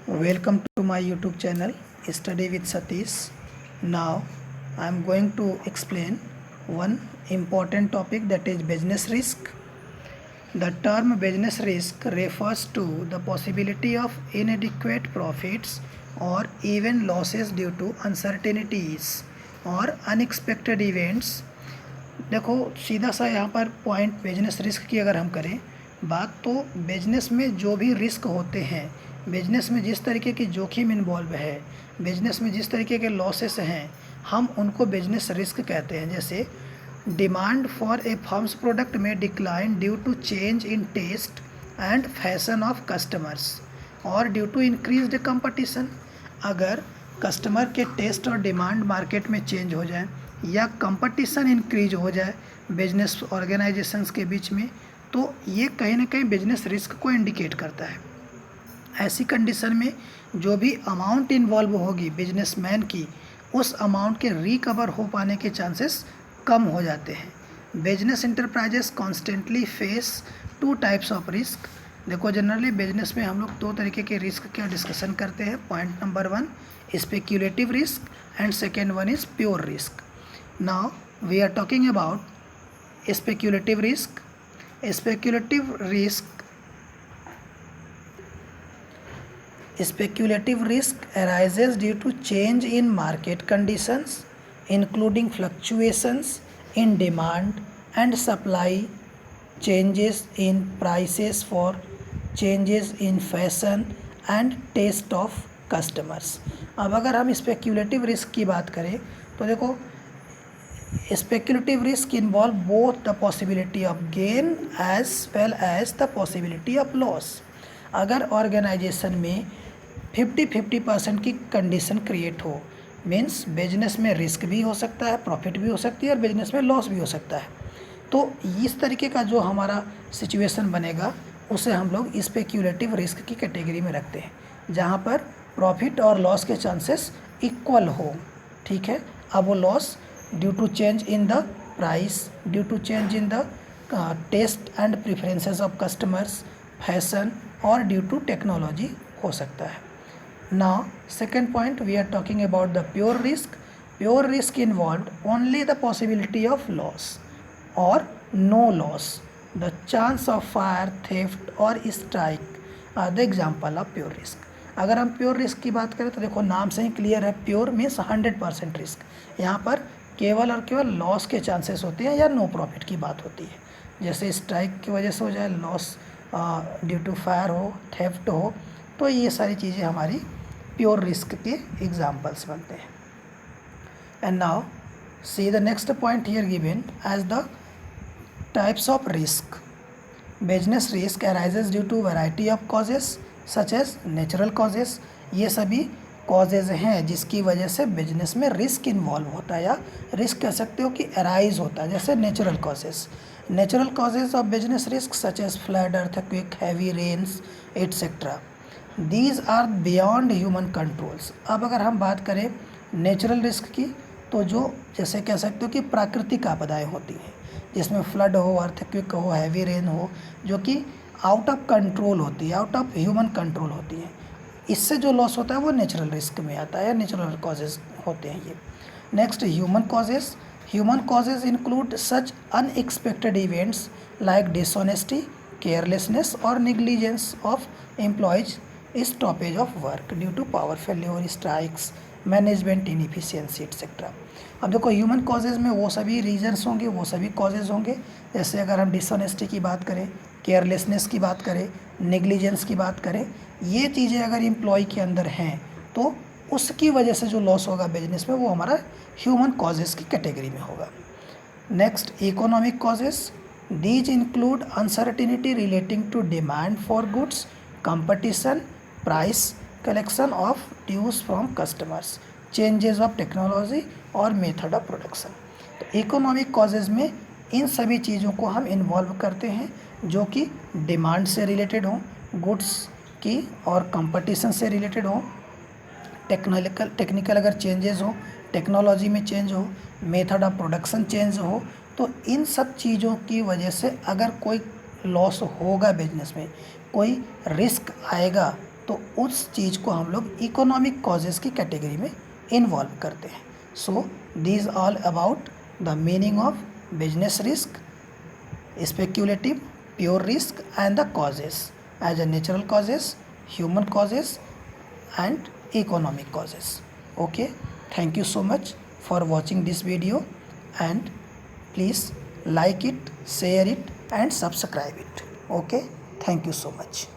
Welcome to my YouTube channel Study with Satish. Now I am going to explain one important topic, that is business risk. The term business risk refers to the possibility of inadequate profits or even losses due to uncertainties or unexpected events. देखो सीधा सा यहाँ पर point business risk की अगर हम करें बात, तो बिजनेस में जो भी रिस्क होते हैं, बिजनेस में जिस तरीके की जोखिम इन्वॉल्व है, बिजनेस में जिस तरीके के लॉसेस हैं, हम उनको बिजनेस रिस्क कहते हैं। जैसे demand for a firms product में decline due to change in taste and fashion of customers और ड्यू टू इंक्रीज्ड कंपटीशन। अगर कस्टमर के टेस्ट और डिमांड मार्केट में चेंज हो जाए या कंपटीशन इंक्रीज हो जाए बिजनेस ऑर्गेनाइजेशंस के बीच में, तो ये कहीं ना कहीं बिजनेस रिस्क को इंडिकेट करता है। ऐसी कंडीशन में जो भी अमाउंट इन्वॉल्व होगी बिजनेसमैन की, उस अमाउंट के रिकवर हो पाने के चांसेस कम हो जाते हैं। Business enterprises constantly face two types of risk. देखो जनरली बिजनेस में हम लोग दो तरीके के रिस्क का डिस्कशन करते हैं। Point number 1 speculative risk and second one is pure risk. Now we are talking about speculative risk. Speculative risk arises due to change in market conditions, including fluctuations in demand and supply, changes in prices for changes in fashion and taste of customers. अब अगर हम speculative risk की बात करें तो देखो speculative risk involve both the possibility of gain as well as the possibility of loss. अगर organisation में 50-50% की कंडीशन क्रिएट हो, मीन्स बिजनेस में रिस्क भी हो सकता है, प्रॉफिट भी हो सकती है और बिजनेस में लॉस भी हो सकता है, तो इस तरीके का जो हमारा सिचुएशन बनेगा उसे हम लोग स्पेक्यूलेटिव रिस्क की कैटेगरी में रखते हैं, जहाँ पर प्रॉफिट और लॉस के चांसेस इक्वल हो। ठीक है, अब वो loss due to change in the price, due to change in the taste and preferences of customers, fashion और ड्यू टू टेक्नोलॉजी हो सकता है। Now second point we are talking about the pure risk. Pure risk involve only the possibility of loss और no loss. The chance of fire, theft और strike are the example of pure risk. अगर हम pure risk की बात करें तो देखो नाम से ही क्लियर है, प्योर मीन्स 100% रिस्क। यहाँ पर केवल और केवल लॉस के चांसेस होते हैं या नो प्रॉफिट की बात होती है। जैसे स्ट्राइक की वजह से हो जाए, लॉस ड्यू टू फायर हो, थेफ्ट हो, तो ये सारी चीज़ें हमारी प्योर रिस्क के एग्जाम्पल्स बनते हैं। And now see the next point here given as the types of risk. Business risk arises due to variety of causes such as natural causes. ये सभी कॉजेज़ हैं जिसकी वजह से बिजनेस में रिस्क इन्वॉल्व होता है, या रिस्क कह सकते हो कि अराइज होता है। जैसे natural causes of business risk such as flood, earthquake, heavy rains etcetera. These are beyond human controls. अब अगर हम बात करें नेचुरल रिस्क की, तो जो जैसे कह सकते हो कि प्राकृतिक आपदाएँ होती हैं, जिसमें फ्लड हो, अर्थक्वेक हो, हैवी रेन हो, जो कि आउट ऑफ कंट्रोल होती है, आउट ऑफ ह्यूमन कंट्रोल होती है, इससे जो लॉस होता है वो नेचुरल रिस्क में आता है, नेचुरल कॉजेज़ होते हैं ये. Next human causes include such unexpected events like dishonesty, carelessness और negligence of employees, stoppage of work due to power failure, strikes, management inefficiency etcetera. अब देखो ह्यूमन कॉजेज़ में वो सभी रीजन्स होंगे, वो सभी कॉजेज़ होंगे. जैसे अगर हम डिसऑनेस्टी की बात करें, केयरलेसनेस की बात करें, नेग्लिजेंस की बात करें, ये चीज़ें अगर एम्प्लॉय के अंदर हैं तो उसकी वजह से जो लॉस होगा बिजनेस में वो हमारा ह्यूमन कॉजेज़ की कैटेगरी में होगा. Next economic causes. These include uncertainty relating to demand for goods, competition, price, collection of dues from customers, changes of technology और मेथड ऑफ प्रोडक्शन. तो इकोनॉमिक कॉजेज़ में इन सभी चीज़ों को हम इन्वॉल्व करते हैं जो कि डिमांड से रिलेटेड हों, गुड्स की, और कंपटीशन से रिलेटेड हो, टेक्निकल अगर चेंजेस हो, टेक्नोलॉजी में चेंज हो, मेथड ऑफ प्रोडक्शन चेंज हो, तो इन सब चीज़ों की वजह से अगर कोई लॉस होगा बिजनेस में, कोई रिस्क आएगा, तो उस चीज़ को हम लोग इकोनॉमिक कॉजेज़ की कैटेगरी में इन्वॉल्व करते हैं. So these all about the meaning of business risk, speculative, pure risk, and the causes as a natural causes, human causes, and economic causes. Okay, thank you so much for watching this video, and please like it, share it, and subscribe it. Okay, thank you so much.